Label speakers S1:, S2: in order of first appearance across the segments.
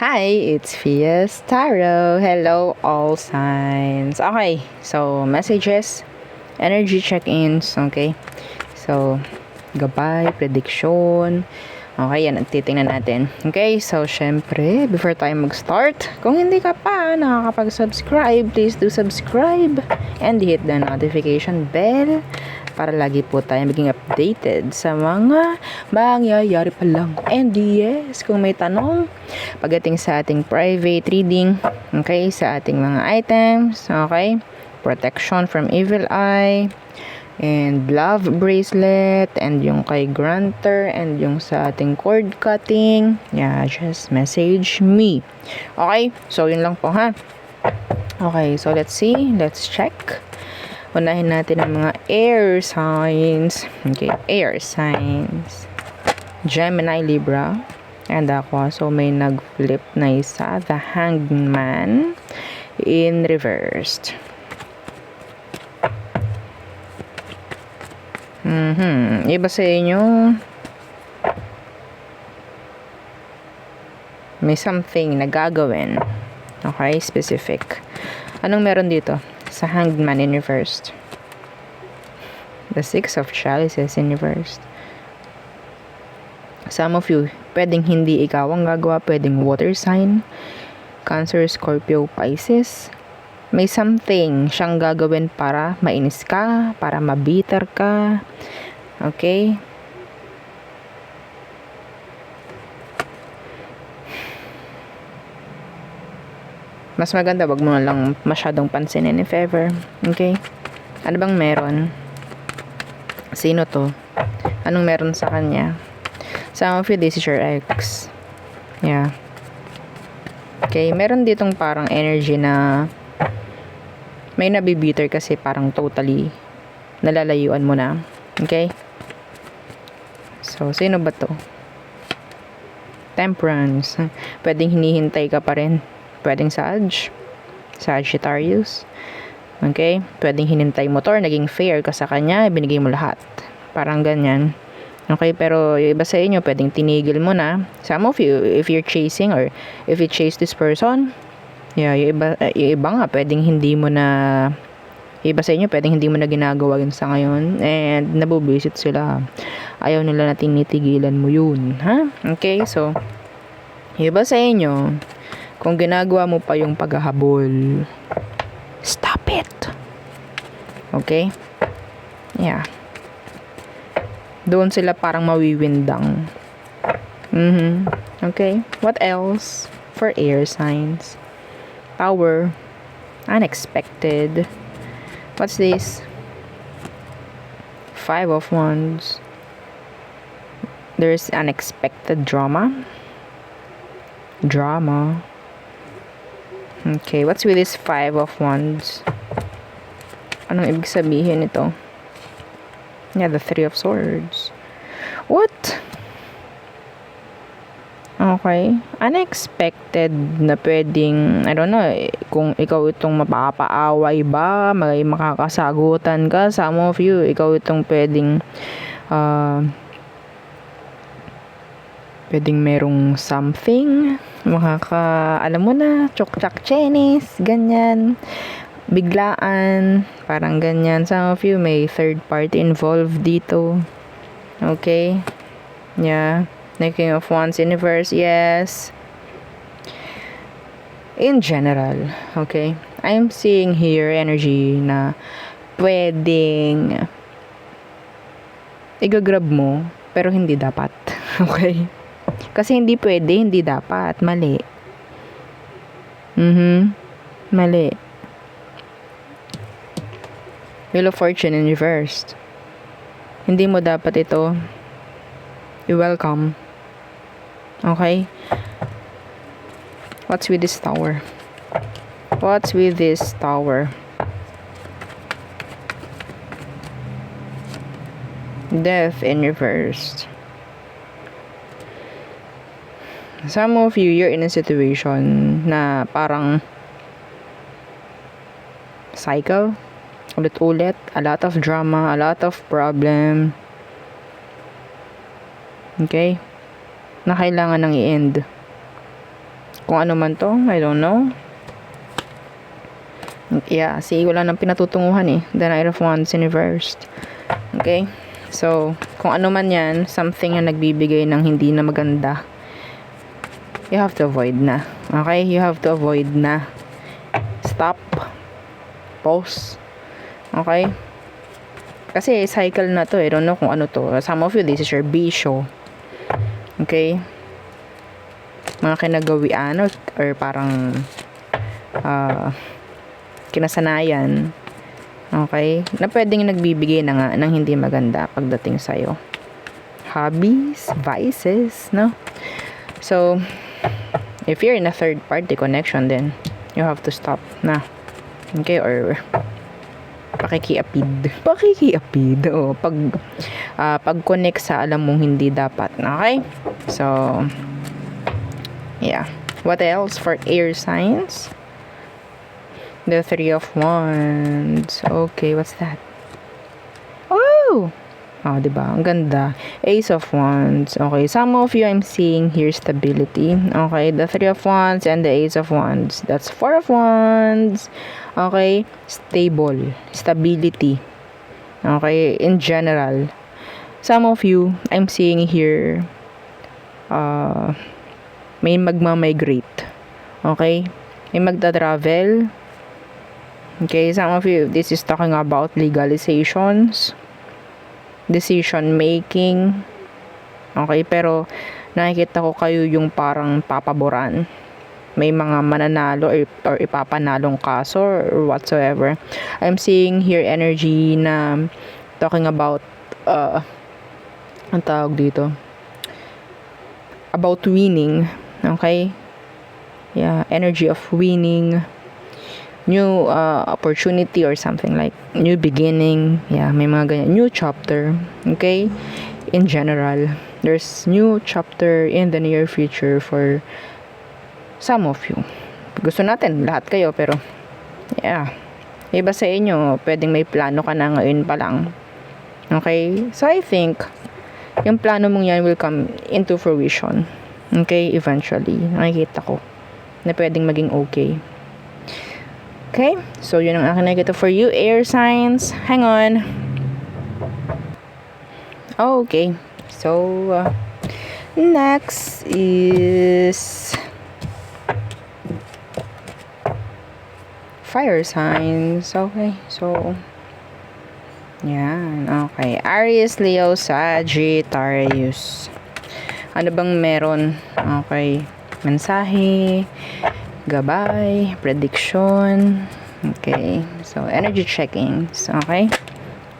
S1: Hi, it's Fias Tarot. Hello, all signs. Okay, so messages, energy check-ins, okay? So, gabay, prediction. Okay, yan ang titingnan natin. Okay, so syempre, before tayo mag-start, kung hindi ka pa nakakapag-subscribe, please do subscribe and hit the notification bell para lagi po tayo maging updated sa mga mangyayari pa lang. And yes, kung may tanong pagdating sa ating private reading, okay, sa ating mga items, okay, protection from evil eye, and love bracelet, and yung kay granter, and yung sa ating cord cutting, yeah, just message me. Okay, so yun lang po ha. Okay, so let's see, let's check. Unahin natin ang mga air signs. Okay, air signs. Gemini, Libra, and Aqua. So may nag-flip na isa, the Hangman in reversed. Iba sa inyo, may something na gagawin. Okay, specific. Anong meron dito? Sa Hangman in reversed. The Six of Chalices in reversed. Some of you, pwedeng hindi ikaw ang gagawa, pwedeng water sign, Cancer, Scorpio, Pisces. May something siyang gagawin para mainis ka, para mabitter ka. Okay? Mas maganda, wag mo na lang masyadong pansinin if ever. Okay? Ano bang meron? Sino to? Anong meron sa kanya? Some of you, this is your ex. Yeah. Okay, meron ditong parang energy na may nabibitter kasi parang totally nalalayuan mo na. Okay? So, sino ba to? Temperance. Pwedeng hinihintay ka pa rin. Pwedeng Sagittarius. Okay? Pwedeng hinintay mo to or naging fair ka sa kanya, binigay mo lahat. Parang ganyan. Okay, pero yung iba sa inyo, pwedeng tinigil mo na. Some of you, if you're chasing or if you chase this person, yeah, yung iba nga, pwedeng hindi mo na, yung iba sa inyo, pwedeng hindi mo na ginagawa yun sa ngayon. And nabubisit sila. Ayaw nila na tinitigilan mo yun. Ha? Okay, so, yung iba sa inyo, kung ginagawa mo pa yung paghahabol, stop it. Okay? Yeah. Doon sila parang mawiwindang. Okay. What else for air signs? Tower. Unexpected. What's this? Five of Wands. There's unexpected drama. Okay, what's with this Five of Wands? Anong ibig sabihin nito? Yeah, the Three of Swords. What? Okay. Unexpected na pwedeng, I don't know, kung ikaw itong mapapaaway ba, may makakasagutan ka. Some of you, ikaw itong pwedeng, pwedeng merong something, alam mo na, chok-chak chenis, ganyan, biglaan, parang ganyan. Some of you may third party involved dito. Okay? Yeah. The King of Wands in reverse, yes. In general, okay? I'm seeing here energy na pwedeng igagrab mo, pero hindi dapat. Okay? Kasi hindi pwede, hindi dapat. Mali. Mali. Wheel of Fortune in reversed. Hindi mo dapat ito i-welcome. Okay? What's with this Tower? What's with this Tower? Death in reversed. Some of you, you're in a situation na parang cycle. Ulit-ulit. A lot of drama. A lot of problem. Okay? Na kailangan nang i-end. Kung ano man to, I don't know. Yeah, see, wala nang pinatutunguhan eh. The Knight of Wands in reversed. Okay? So, kung ano man yan, something na nagbibigay ng hindi na maganda, you have to avoid na. Okay? You have to avoid na. Stop. Pause. Okay? Kasi cycle na to. I don't know kung ano to. Some of you, this is your bisyo. Okay? Mga kinagawian or parang kinasanayan. Okay? Na pwedeng nagbibigay na nga ng hindi maganda pagdating sa'yo. Hobbies, vices, no? So, if you're in a third party connection, then you have to stop na. Okay? Or pakikiapid. Pakikiapid. O, pag-connect sa alam mong hindi dapat. Okay? So, yeah. What else for air signs? The Three of Wands. Okay, what's that? Oh! Oh, diba? Ang ganda. Ace of Wands. Okay, some of you I'm seeing here stability. Okay, the Three of Wands and the Ace of Wands. That's Four of Wands. Okay, stable. Stability. Okay, in general. Some of you I'm seeing here may magma-migrate. Okay? May magta-travel. Okay, some of you, this is talking about legalizations, decision making. Okay, pero nakikita ko kayo yung parang papaboran. May mga mananalo or ipapanalong kaso or whatsoever. I'm seeing here energy na talking about ang tawag dito, about winning. Okay? Yeah, energy of winning, new opportunity or something like new beginning. Yeah, may mga ganyan. New chapter. Okay? In general, there's new chapter in the near future for some of you. Gusto natin, lahat kayo, pero yeah. Iba sa inyo, pwedeng may plano ka na ngayon pa lang. Okay? So, I think, yung plano mong yan will come into fruition. Okay? Eventually. Nakikita ko na pwedeng maging okay. Okay? So, yun ang akin nakikita for you, air signs. Hang on. Okay. So, next is fire signs. Okay. So, yan. Okay. Aries, Leo, Sagittarius. Ano bang meron? Okay. Mensahe, gabay, prediction. Okay. So, energy checkings. Okay.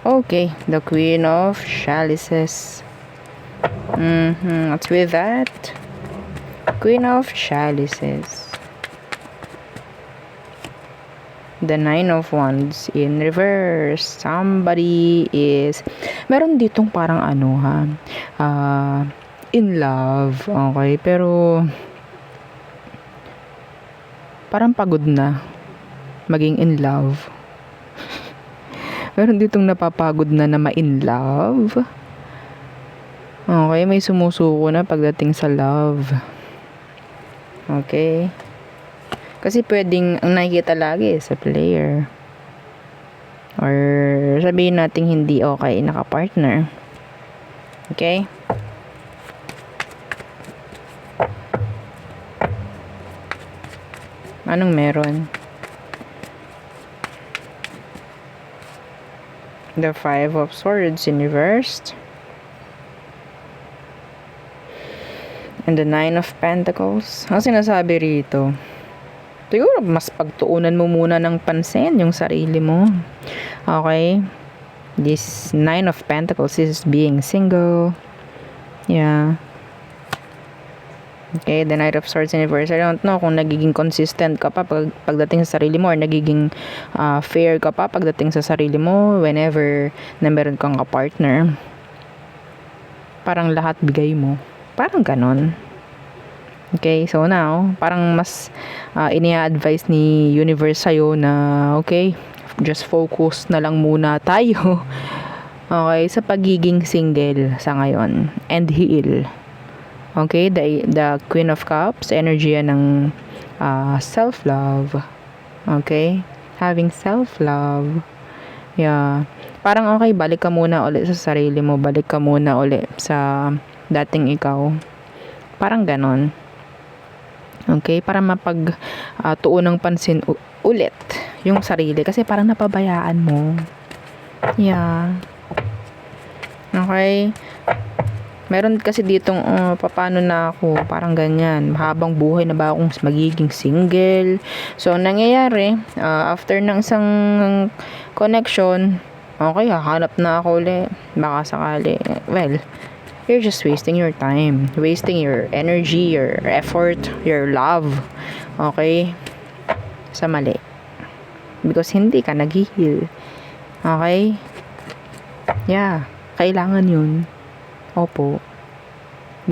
S1: Okay. The Queen of Chalices. What's with that? Queen of Chalices. The Nine of Wands in reverse. Somebody is meron ditong parang ano in love. Okay. Pero parang pagod na maging in love. Meron ditong napapagod na ma-in love. Okay, may sumusuko na pagdating sa love. Okay. Kasi pwedeng ang nakikita lagi sa player. Or sabihin natin hindi okay naka-partner. Okay? Anong meron? The Five of Swords in reversed. And the Nine of Pentacles. Ang sinasabi rito, siguro mas pagtuunan mo muna ng pansin yung sarili mo. Okay? This Nine of Pentacles is being single. Yeah. Okay, the Knight of Swords in reverse. I don't know kung nagiging consistent ka pa pagdating sa sarili mo or nagiging fair ka pa pagdating sa sarili mo whenever na meron kang ka-partner. Parang lahat bigay mo. Parang ganon. Okay, so now, parang mas ini-advise ni universe sa'yo na, okay, just focus na lang muna tayo. Okay, sa pagiging single sa ngayon. And heal. Okay, the Queen of Cups, energy yan ng self-love. Okay? Having self-love. Yeah. Parang okay, balik ka muna ulit sa sarili mo. Balik ka muna ulit sa dating ikaw. Parang ganon. Okay? Para tuon ng pansin ulit yung sarili. Kasi parang napabayaan mo. Yeah. Okay? Meron kasi ditong paano na ako, parang ganyan, habang buhay na ba akong magiging single. So ang nangyayari, after ng isang connection, okay, hahanap na ako ulit, baka sakali. Well, you're just wasting your time, wasting your energy, your effort, your love, okay, sa mali, because hindi ka nag-heal. Okay? Yeah, kailangan yun. Opo.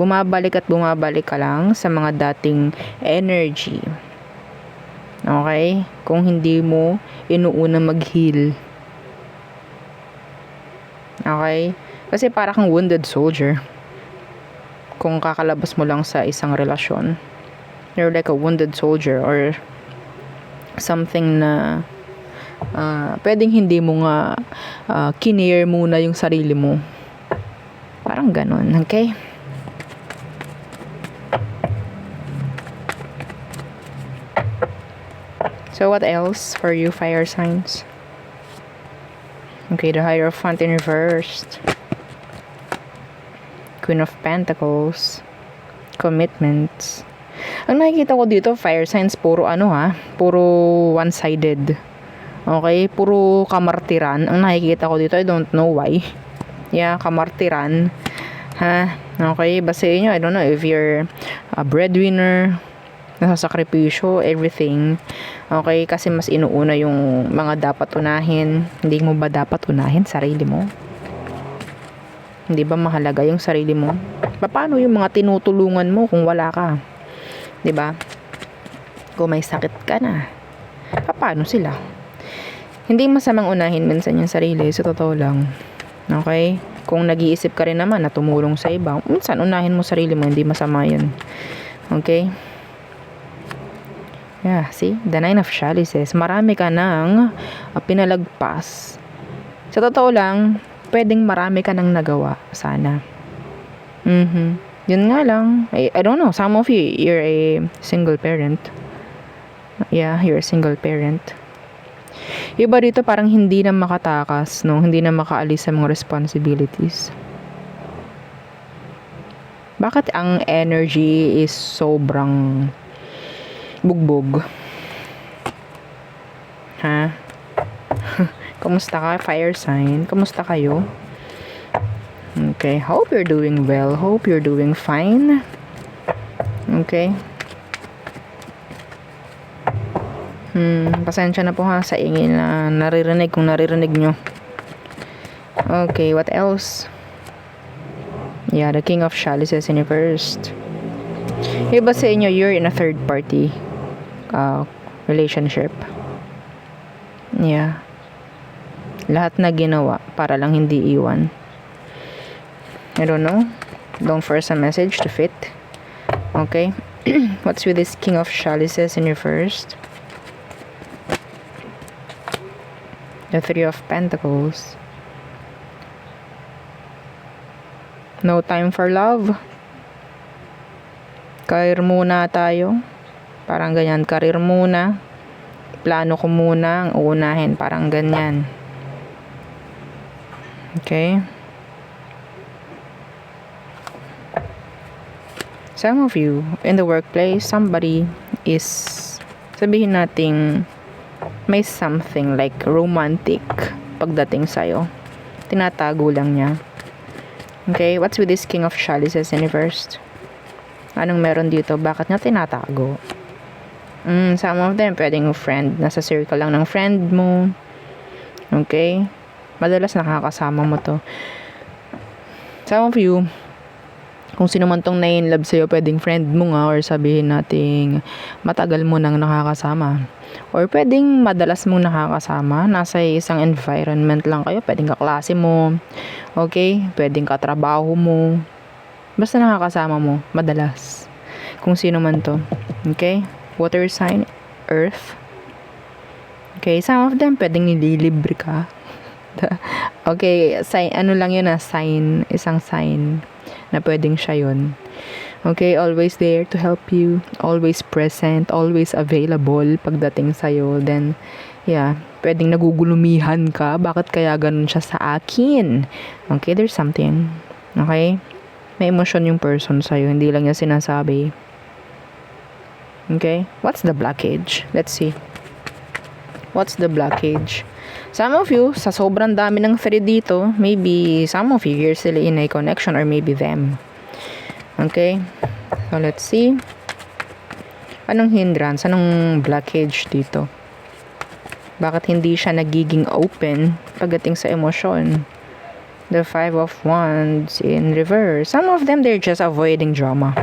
S1: Bumabalik at bumabalik ka lang sa mga dating energy. Okay? Kung hindi mo inuuna mag-heal. Okay? Kasi para kang wounded soldier. Kung kakalabas mo lang sa isang relasyon. You're like a wounded soldier or something na pwedeng hindi mo nga kinare muna yung sarili mo. Parang ganon, okay? So what else for you, fire signs? Okay, the Hierophant in reversed. Queen of Pentacles. Commitments. Ang nakikita ko dito, fire signs, puro puro one-sided. Okay, puro kamartiran. Ang nakikita ko dito, I don't know why. Yeah, kamartiran. Okay, basahin nyo. I don't know if you're a breadwinner, nasasakripisyo, everything. Okay, kasi mas inuuna yung mga dapat unahin. Hindi mo ba dapat unahin sarili mo? Hindi ba mahalaga yung sarili mo? Paano yung mga tinutulungan mo kung wala ka? 'Di ba? Kung may sakit ka na, paano sila? Hindi masamang unahin minsan yung sarili, sa totoo lang. Okay? Kung nag-iisip ka rin naman na tumulong sa iba, minsan unahin mo sarili mo, hindi masama yun. Okay? Yeah, see? The Nine of Chalices. Marami ka nang pinalagpas. Sa totoo lang, pwedeng marami ka nang nagawa. Sana. Yun nga lang. I don't know. Some of you, you're a single parent. Yeah, you're a single parent. Iba dito parang hindi na makatakas, no? Hindi na makaalis sa mga responsibilities. Bakit ang energy is sobrang bugbog? Kumusta ka, fire sign? Kumusta kayo? Okay, hope you're doing well. Hope you're doing fine. Okay. Pasensya na po sa ingay na naririnig kung naririnig nyo. Okay, what else? Yeah, the King of Chalices in reversed. Iba sa inyo, you're in a third party relationship. Yeah. Lahat na ginawa para lang hindi iwan. I don't know. Don't force a message to fit. Okay. What's with this King of Chalices in reversed? The Three of Pentacles. No time for love. Career muna tayo. Parang ganyan. Career muna. Plano ko muna ang uunahin. Parang ganyan. Okay. Some of you in the workplace, somebody is, sabihin nating may something like romantic pagdating sa'yo. Tinatago lang niya. Okay, what's with this King of Chalices in reversed? Anong meron dito? Bakit niya tinatago? Some of them, pwedeng friend. Nasa circle lang ng friend mo. Okay? Madalas nakakasama mo to. Some of you, kung sino man tong na-in-love sa'yo, pwedeng friend mo nga, or sabihin nating matagal mo nang nakakasama. Or pwedeng madalas mong nakakasama, nasa isang environment lang kayo, pwedeng kaklase mo, okay? Pwedeng katrabaho mo. Basta nakakasama mo, madalas. Kung sino man to. Okay? Water sign, earth. Okay, some of them pwedeng nililibre ka. Okay, sign, ano lang yun sign, isang sign na pwedeng siya yun. Okay, always there to help you, always present, always available pagdating sa'yo. Then, yeah, pwedeng nagugulumihan ka, bakit kaya ganun siya sa akin? Okay, there's something. Okay? May emosyon yung person sa'yo, hindi lang niya sinasabi. Okay? What's the blockage? Let's see. What's the blockage? Some of you, sa sobrang dami ng thread dito, maybe some of you, you're still in a connection or maybe them. Okay? So, let's see. Anong hindrance? Anong blockage dito? Bakit hindi siya nagiging open pagdating sa emosyon? The Five of Wands in reverse. Some of them, they're just avoiding drama.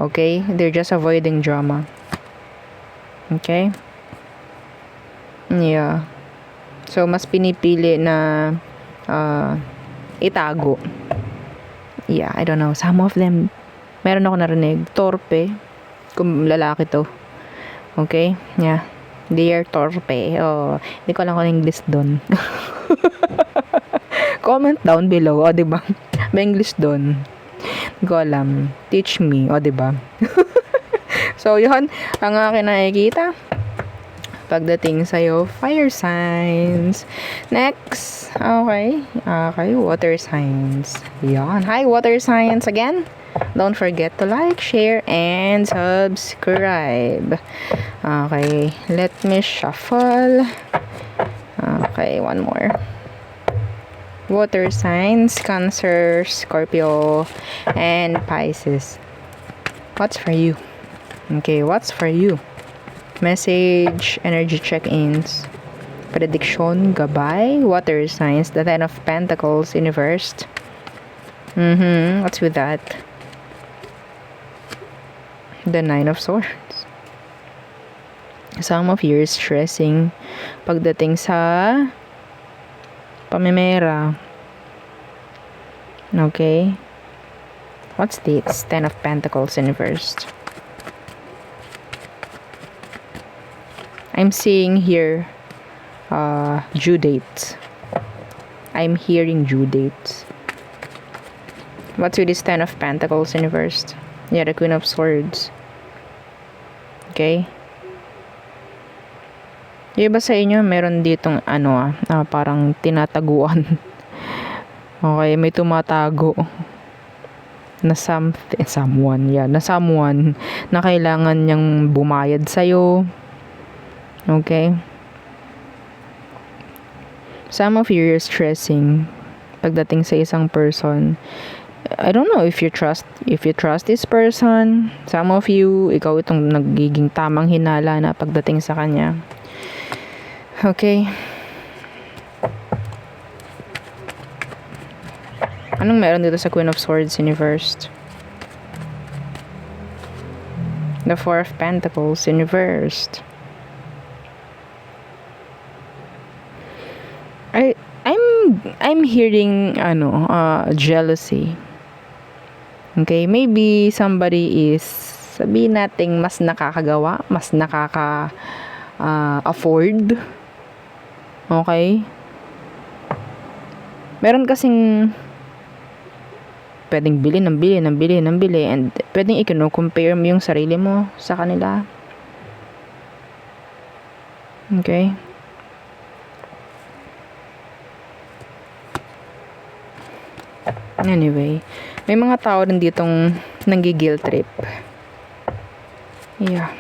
S1: Okay? They're just avoiding drama. Okay? Yeah. So, mas pinipili na itago. Yeah, I don't know. Some of them, meron ako narinig, torpe. Kung lalaki to. Okay? Yeah. They are torpe. Oh, hindi ko alam kung English doon. Comment down below. O, diba? May English doon. Hindi ko alam. Teach me. O, diba? So, yun. Ang akin nakikita. Pagdating sa'yo, fire signs. Next. Okay. Okay. Water signs. Yan. Hi, water signs again. Don't forget to like, share, and subscribe. Okay. Let me shuffle. Okay. One more. Water signs. Cancer, Scorpio, and Pisces. What's for you? Okay. What's for you? Message, energy check-ins, prediction, gabay, water signs, the Ten of Pentacles in reverse. What's with that? The Nine of Swords. Some of you are stressing pagdating sa pamimera. Okay? What's this? Ten of Pentacles in reverse. I'm seeing here due dates. I'm hearing due dates. What's with this Ten of Pentacles in reverse? Yeah, the Queen of Swords. Okay. Yung iba sa inyo, meron ditong parang tinataguan. Okay, may tumatago na someone na kailangan niyang bumayad sa'yo. Okay? Some of you are stressing pagdating sa isang person. I don't know if you trust this person. Some of you, ikaw itong nagiging tamang hinala na pagdating sa kanya. Okay? Anong meron dito sa Queen of Swords in reverse? The Four of Pentacles in reverse. I'm hearing jealousy. Okay, maybe somebody is, sabihin nating mas nakakagawa, mas afford. Okay? Meron kasing pwedeng bili and pwedeng i-compare mo yung sarili mo sa kanila. Okay? Anyway, may mga tao rin ditong nanggi-guilt trip. Yeah.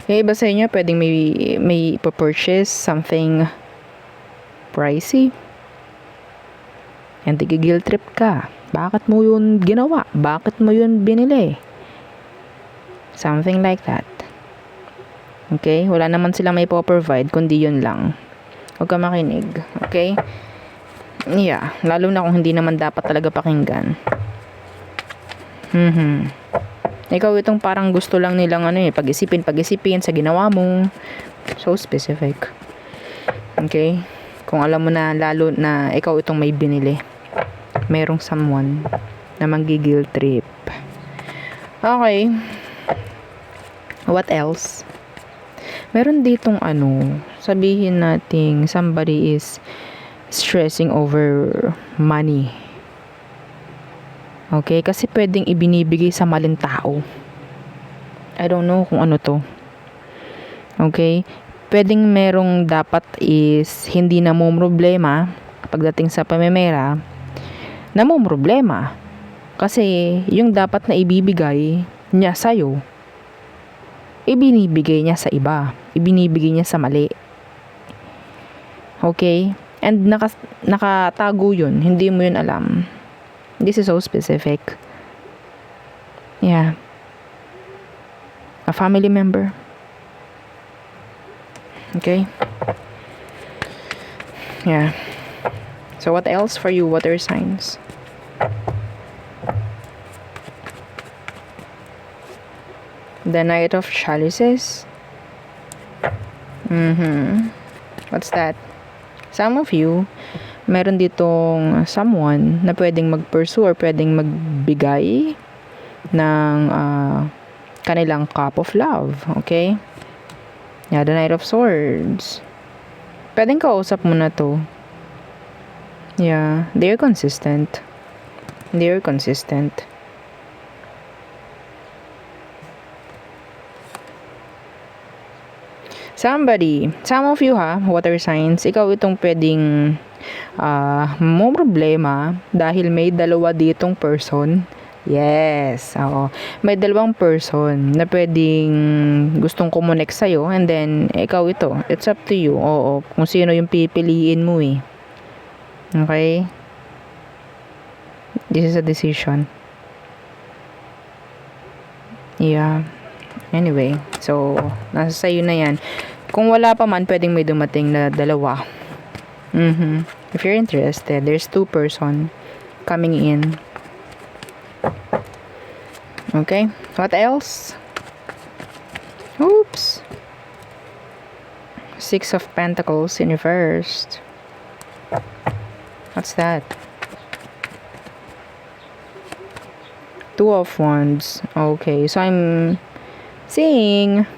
S1: Yung iba sa inyo, pwedeng may purchase something pricey. And naggi-guilt trip ka. Bakit mo yun ginawa? Bakit mo yun binili? Something like that. Okay? Wala naman silang may po-provide, kundi yun lang. Huwag ka makinig. Okay? Yeah. Lalo na kung hindi naman dapat talaga pakinggan. Ikaw itong parang gusto lang nilang pag-isipin sa ginawa mo. So specific. Okay? Kung alam mo na lalo na ikaw itong may binili. Merong someone na manggigil trip. Okay. What else? Meron ditong sabihin nating somebody is stressing over money. Okay? Kasi pwedeng ibinibigay sa maling tao. I don't know kung ano to. Okay? Pwedeng merong dapat is hindi na mo problema pagdating sa pamemera, na mo problema. Kasi yung dapat na ibibigay niya sa'yo, ibinibigay niya sa iba. Ibinibigay niya sa mali. Okay? And nakatago yun. Hindi mo yun alam. This is so specific. Yeah. A family member. Okay? Yeah. So what else for you, water signs? The Knight of Chalices. What's that? Some of you, meron ditong someone na pwedeng mag-pursue or pwedeng magbigay ng kanilang cup of love. Okay? Yeah, the Knight of Swords. Pwedeng kausap mo na to. Yeah, they're consistent. They're consistent. Some of you water signs, ikaw itong pwedeng mo problema dahil may dalawa ditong person. Yes, oo. May dalawang person na pwedeng gustong kumonek sa'yo and then ikaw ito. It's up to you. Oo, kung sino yung pipiliin mo eh. Okay? This is a decision. Yeah. Anyway, so nasa sa'yo na yan. Kung wala pa man, pwedeng may dumating na dalawa. If you're interested, there's 2 person coming in. Okay, what else? Oops. 6 of Pentacles in reversed. What's that? 2 of Wands. Okay, so I'm seeing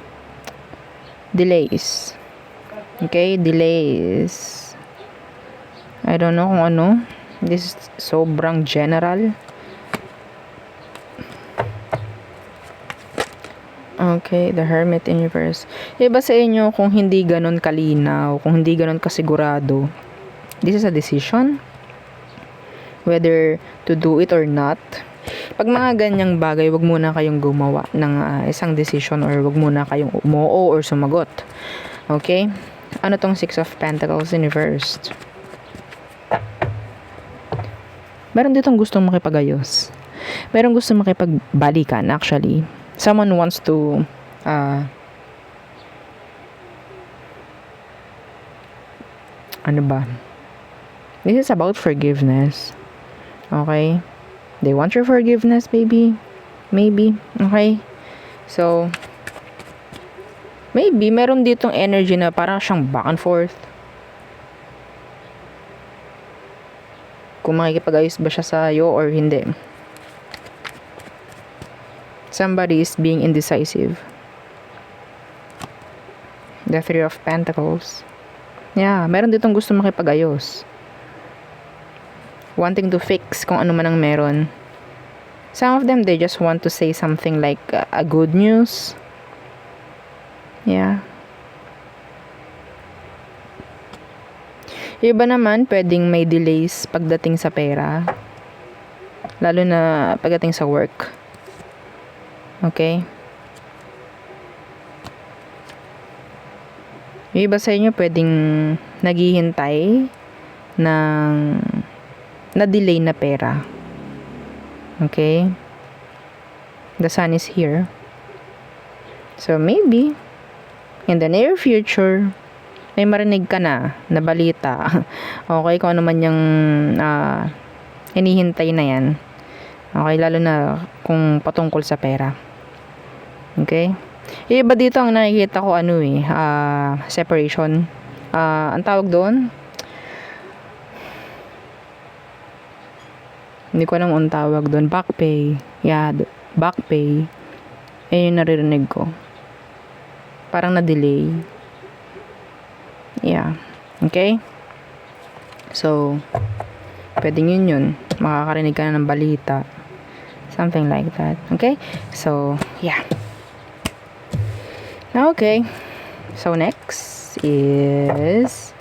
S1: delays. Okay, delays. I don't know kung ano. This is sobrang general. Okay, the Hermit in reverse. Iba sa inyo kung hindi ganon kalinaw, kung hindi ganon kasigurado. This is a decision. Whether to do it or not. Pag mga ganyang bagay, wag muna kayong gumawa ng isang decision or wag muna kayong umoo or sumagot. Okay? Ano tong 6 of Pentacles in reversed? Meron ditong gustong makipagayos. Meron gustong makipagbalikan actually. Someone wants to ano ba? This is about forgiveness. Okay? They want your forgiveness, baby. Maybe. Okay? So, maybe meron ditong energy na parang siyang back and forth. Kung makikipag-ayos ba siya sa'yo or hindi. Somebody is being indecisive. The 3 of Pentacles. Yeah, meron ditong gusto makipag-ayos. Wanting to fix kung ano man ang meron. Some of them, they just want to say something like a good news. Yeah. Iba naman, pwedeng may delays pagdating sa pera. Lalo na pagdating sa work. Okay? Yung iba sa inyo, pwedeng naghihintay ng na-delay na pera. Okay? The sun is here. So, maybe, in the near future, may marinig ka na balita. Okay? Kung ano man yung hinihintay na yan. Okay? Lalo na kung patungkol sa pera. Okay? Iba dito ang nakikita ko separation. Ang tawag doon, Hindi ko alam ang tawag doon. Back pay. Yeah, back pay. Yung naririnig ko. Parang na-delay. Yeah. Okay? So, pwedeng yun. Makakarinig ka na ng balita. Something like that. Okay? So, yeah. Okay. So, next is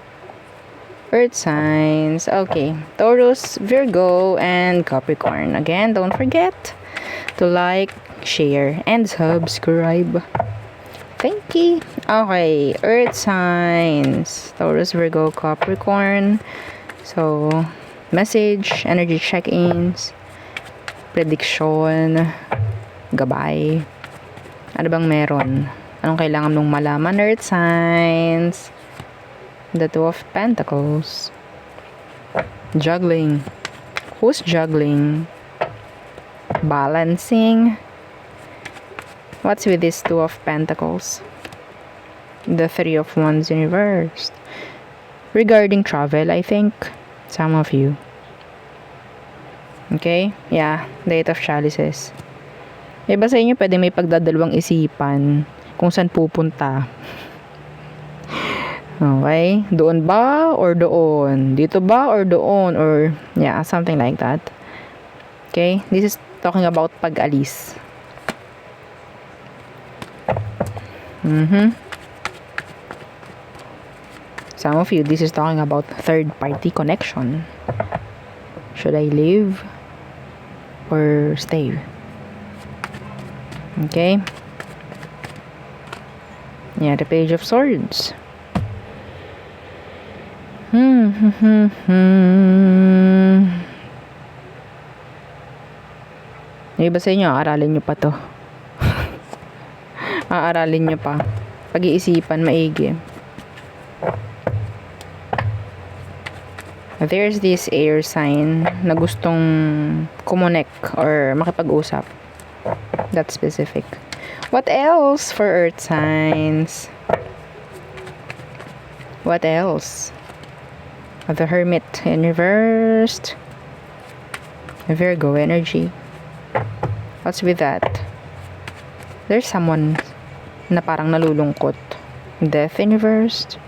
S1: Earth signs. Okay. Taurus, Virgo, and Capricorn. Again, don't forget to like, share, and subscribe. Thank you. Okay. Earth signs. Taurus, Virgo, Capricorn. So, message, energy check-ins, prediction, gabay. Ano bang meron? Anong kailangan mong malaman? Earth signs. The Two of Pentacles. Juggling. Who's juggling? Balancing. What's with this Two of Pentacles? The Three of Wands reversed. Regarding travel, I think. Some of you. Okay? Yeah. The Eight of Chalices. Iba sa inyo, pwede may pagdadalawang isipan kung saan pupunta. Okay? Doon ba or doon? Dito ba or doon? Or, yeah, something like that. Okay? This is talking about pag-alis. Some of you, this is talking about third-party connection. Should I leave or stay? Okay? Yeah, the Page of Swords. Yung iba sa inyo, aaralin nyo pa to. Aaralin nyo pa. Pag-iisipan, maigi. There's this air sign na gustong kumonek or makipag-usap. That's specific. What else for earth signs? What else? The Hermit in reversed. Virgo energy. What's with that? There's someone na parang nalulungkot. Death in reversed.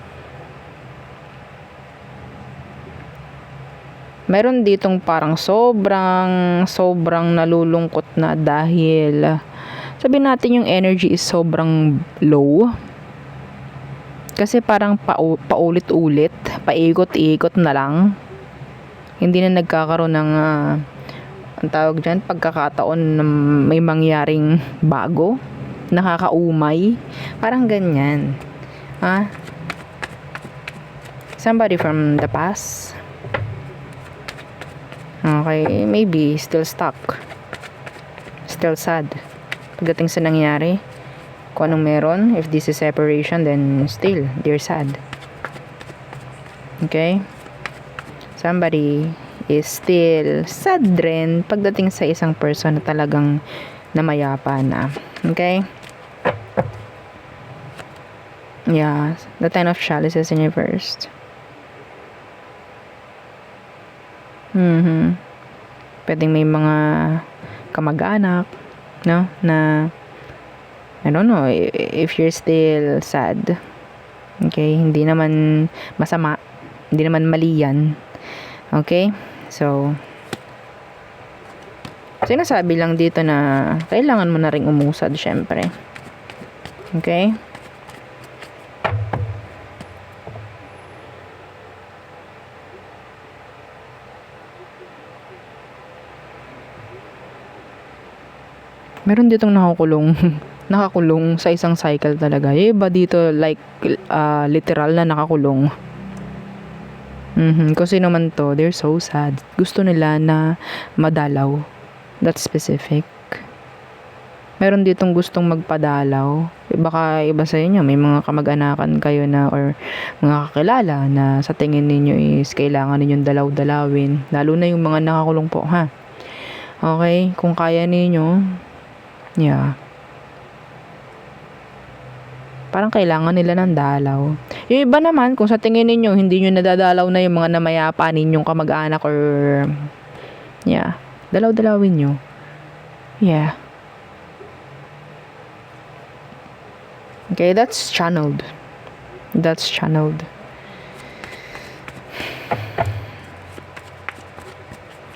S1: Meron ditong parang sobrang nalulungkot na dahil sabihin natin yung energy is sobrang low. Kasi parang paulit-ulit, paikot-ikot na lang. Hindi na nagkakaroon ng ang tawag dyan, pagkakataon na may mangyaring bago, nakakaumay. Parang ganyan. Somebody from the past. Okay, maybe still stuck. Still sad. Pagdating sa nangyari, kung anong meron, if this is separation, then still, they're sad. Okay? Somebody is still sad rin pagdating sa isang person na talagang namayapa na. Okay? Yeah, the Ten of Chalices in reversed. Pwedeng may mga kamag-anak, no? Na I don't know if you're still sad. Okay, hindi naman masama, hindi naman mali yan. Okay? So sinasabi lang dito na kailangan mo na ring umusad, syempre. Okay? Meron ditong nakakulong sa isang cycle talaga. Yung iba dito like literal na nakakulong. Kung sino man to, they're so sad. Gusto nila na madalaw. That's specific. Meron ditong gustong magpadalaw. Baka iba sa inyo, may mga kamag-anakan kayo na or mga kakilala na sa tingin ninyo is kailangan ninyong dalaw-dalawin. Lalo na yung mga nakakulong po, ha? Okay? Kung kaya ninyo, yeah. Parang kailangan nila ng dalaw. Yung iba naman, kung sa tingin ninyo, hindi nyo nadadalaw na yung mga namayapa ninyong kamag-anak or, yeah, Dalaw-dalawin nyo. Yeah. Okay, that's channeled. That's channeled.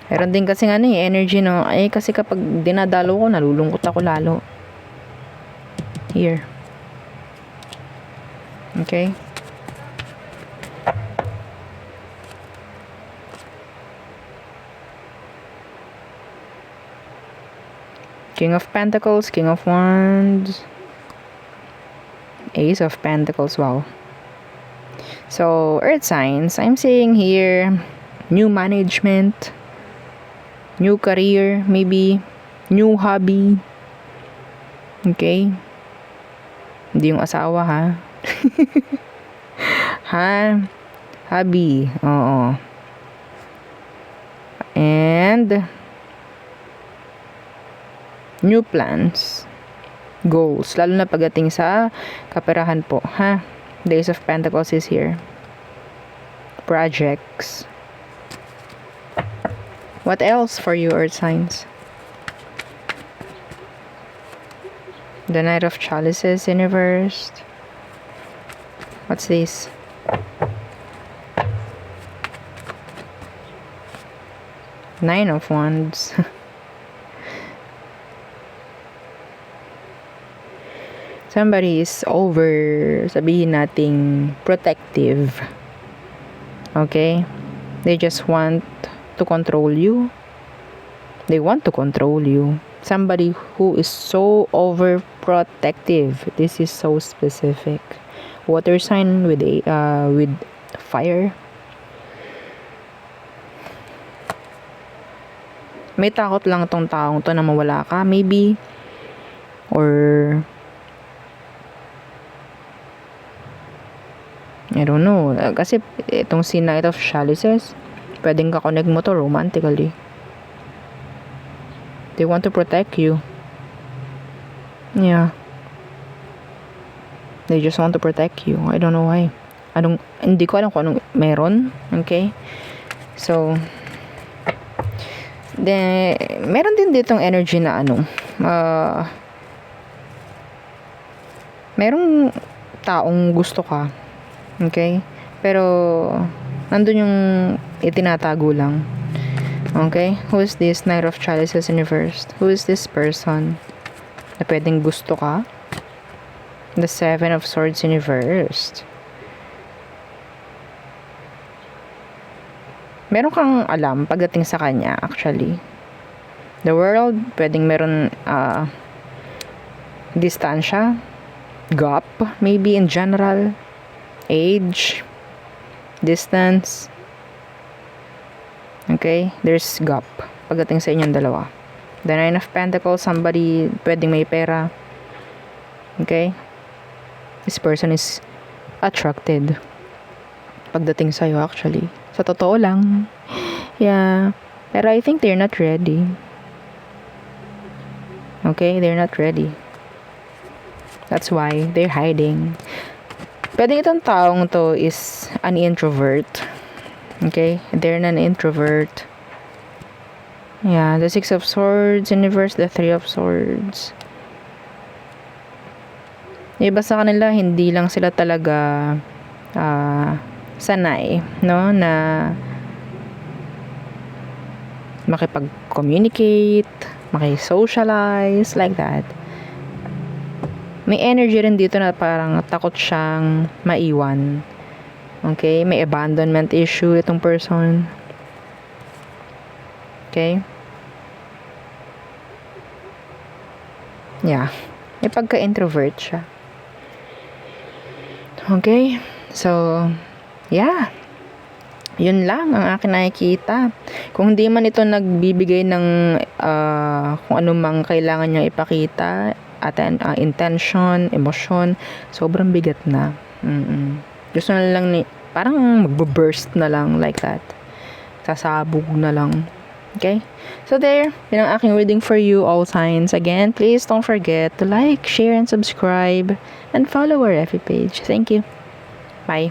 S1: Meron din kasi nga energy, no? Eh, kasi kapag dinadalo ko, nalulungkot ako lalo. Here. Okay? King of Pentacles, King of Wands, Ace of Pentacles, wow. So, Earth signs, I'm seeing here, new management, new career, maybe, new hobby. Okay? Hindi yung asawa, ha? Ha? Hobby. Oo. And, new plans, goals, lalo na pagdating sa kaperahan po, ha? The Ace of Pentacles is here. Projects. What else for you, Earth signs? The Knight of Chalices, Universe. What's this? Nine of Wands. Somebody is sabihin nating protective. Okay? They just want to control you. They want to control you. Somebody who is so overprotective. This is so specific. Water sign with fire. May takot lang tong taong to na mawala ka, maybe. Or I don't know. Kasi itong si Knight of Chalices, pwedeng ka-connect mo to romantically. They want to protect you. Yeah. They just want to protect you. I don't know why. Hindi ko alam kung anong meron. Okay? So, meron din ditong energy na merong taong gusto ka. Okay? Pero, nandun yung itinatago lang. Okay? Who is this Knight of Chalices in reverse? Who is this person na pwedeng gusto ka? The Seven of Swords in reverse. Meron kang alam pagdating sa kanya, actually. The world, pwedeng meron distansya, gap, maybe in general, age, distance. Okay? There's gap pagdating sa inyong dalawa. The Nine of Pentacles, somebody pwedeng may pera. Okay? This person is attracted pagdating sa'yo, actually. Sa totoo lang. Yeah. Pero I think they're not ready. Okay? They're not ready. That's why they're hiding. Pwedeng itong taong to is an introvert. Okay? They're an introvert. Yeah, the Six of Swords in reverse, the Three of Swords. Iba sa kanila, hindi lang sila talaga sanay, no? Na makipag-communicate, makisocialize, like that. May energy rin dito na parang takot siyang maiwan. Okay? May abandonment issue itong person. Okay? Yeah. May pagka-introvert siya. Okay? So, yeah. Yun lang ang akin nakikita. Kung hindi man ito nagbibigay ng kung ano mang kailangan niyang ipakita, at intention, emosyon, sobrang bigat na. Gusto na lang parang magbo-burst na lang, like that. Sasabog na lang. Okay? So there, yun ang aking reading for you, all signs. Again, please don't forget to like, share, and subscribe, and follow our FB page. Thank you. Bye.